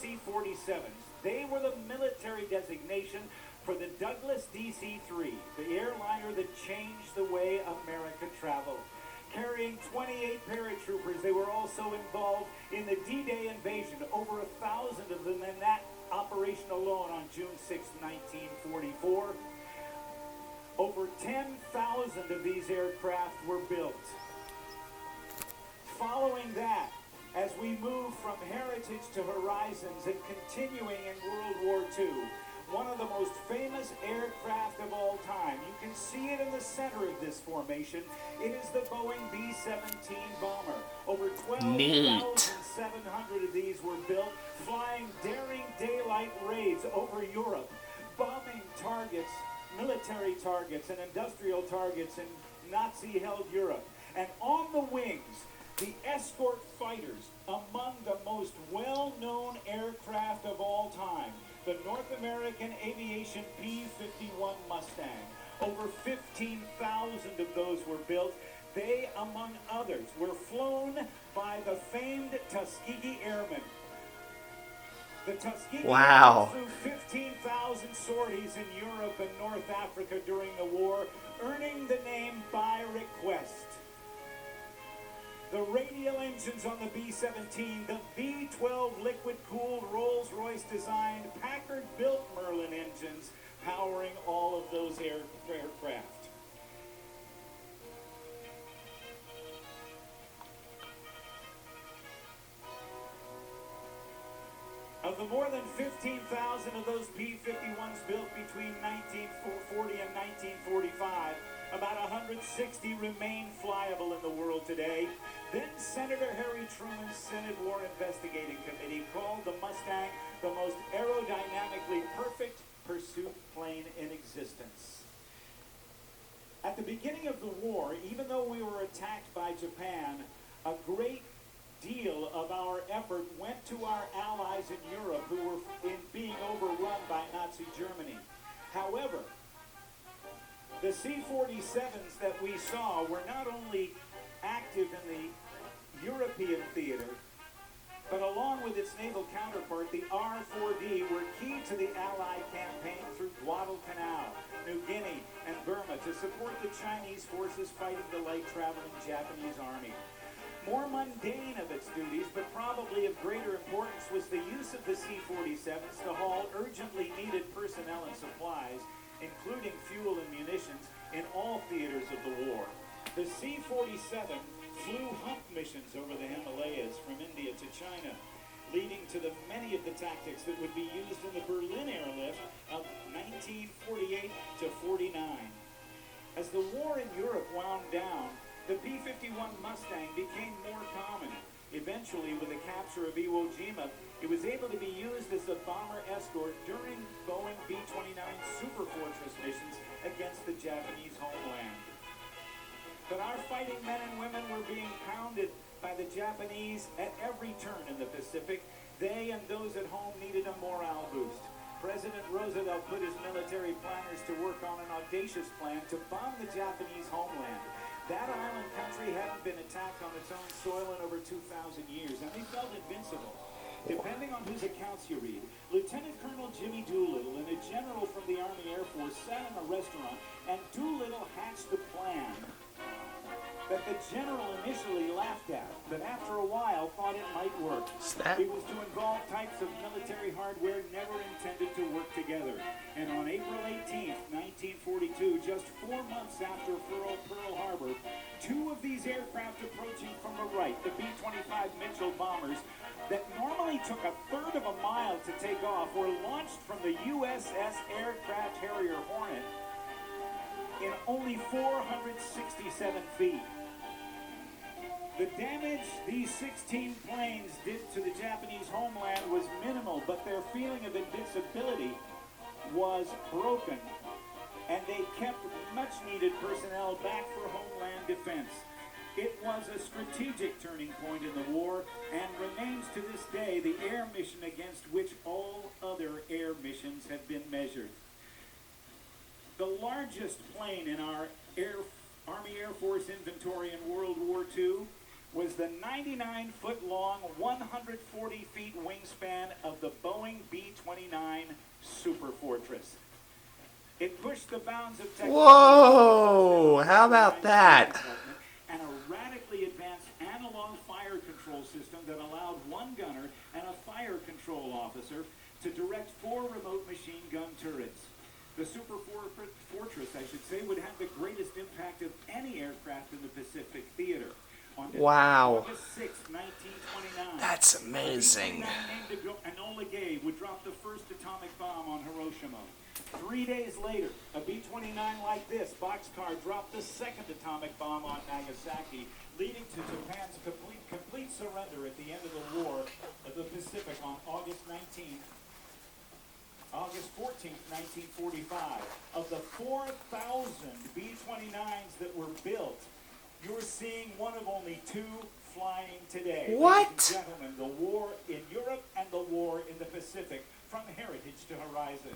C-47s. They were the military designation for the Douglas DC-3, the airliner that changed the way America traveled. Carrying 28 paratroopers, they were also involved in the D-Day invasion, over 1,000 of them in that operation alone on June 6, 1944. Over 10,000 of these aircraft were built. Following that, as we move from heritage to horizons and continuing in World War II, one of the most famous aircraft of all time. You can see it in the center of this formation. It is the Boeing B-17 bomber. Over 12,700 of these were built, flying daring daylight raids over Europe, bombing targets, military targets, and industrial targets in Nazi-held Europe. And on the wings, the escort fighters, among the most well-known aircraft of all time, the North American Aviation P-51 Mustang. Over 15,000 of those were built. They, among others, were flown by the famed Tuskegee Airmen. The Tuskegee Airmen flew 15,000 sorties in Europe and North Africa during the war, earning the name by request. The radial engines on the B-17, the V-12 liquid-cooled Rolls-Royce designed Packard-built Merlin engines powering all of those aircraft. Of the more than 15,000 of those P-51s built between 1940 and 1945, about 160 remain flyable in the world today. Then Senator Harry Truman's Senate War Investigating Committee called the Mustang the most aerodynamically perfect pursuit plane in existence. At the beginning of the war, even though we were attacked by Japan, a great deal of our effort went to our allies in Europe who were being overrun by Nazi Germany. However, the C-47s that we saw were not only active in the European theater, but along with its naval counterpart, the R-4D, were key to the Allied campaign through Guadalcanal, New Guinea, and Burma to support the Chinese forces fighting the light-traveling Japanese army. More mundane of its duties, but probably of greater importance, was the use of the C-47s to haul urgently needed personnel and supplies, including fuel and munitions, in all theaters of the war. The C-47 flew hump missions over the Himalayas from India to China, leading to the many of the tactics that would be used in the Berlin airlift of 1948 to 49. As the war in Europe wound down, the P-51 Mustang became more common. Eventually, with the capture of Iwo Jima, it was able to be used as a bomber escort during Boeing B-29 Superfortress missions against the Japanese homeland. But our fighting men and women were being pounded by the Japanese at every turn in the Pacific. They and those at home needed a morale boost. President Roosevelt put his military planners to work on an audacious plan to bomb the Japanese homeland. That island country hadn't been attacked on its own soil in over 2,000 years, and they felt invincible. Depending on whose accounts you read, Lieutenant Colonel Jimmy Doolittle and a general from the Army Air Force sat in a restaurant, and Doolittle hatched a plan that the general initially laughed at, but after a while thought it might work. It was to involve types of military hardware never intended to work together. And on April 18th, 1942, just 4 months after Pearl Harbor, two of these aircraft approaching from the right, the B-25 Mitchell bombers, that normally took a third of a mile to take off, were launched from the USS Aircraft Carrier Hornet in only 467 feet. The damage these 16 planes did to the Japanese homeland was minimal, but their feeling of invincibility was broken, and they kept much-needed personnel back for homeland defense. It was a strategic turning point in the war, and remains to this day the air mission against which all other air missions have been measured. The largest plane in our Army Air Force inventory in World War II was the 99-foot-long, 140-feet wingspan of the Boeing B-29 Super Fortress. It pushed the bounds of technology. Whoa! How about that? And a radically advanced analog fire control system that allowed one gunner and a fire control officer to direct 4 remote machine gun turrets. The Super Fortress, I should say, would have the greatest impact of any aircraft in the Pacific theater. On Wow. August 6, 1929, That's amazing. named Enola Gay would drop the first atomic bomb on Hiroshima. 3 days later, a B-29 like this boxcar dropped the second atomic bomb on Nagasaki, leading to Japan's complete surrender at the end of the war of the Pacific on August 14th, 1945. Of the 4,000 B-29s that were built, you're seeing one of only 2 flying today. What? Ladies and gentlemen, the war in Europe and the war in the Pacific, from heritage to horizon.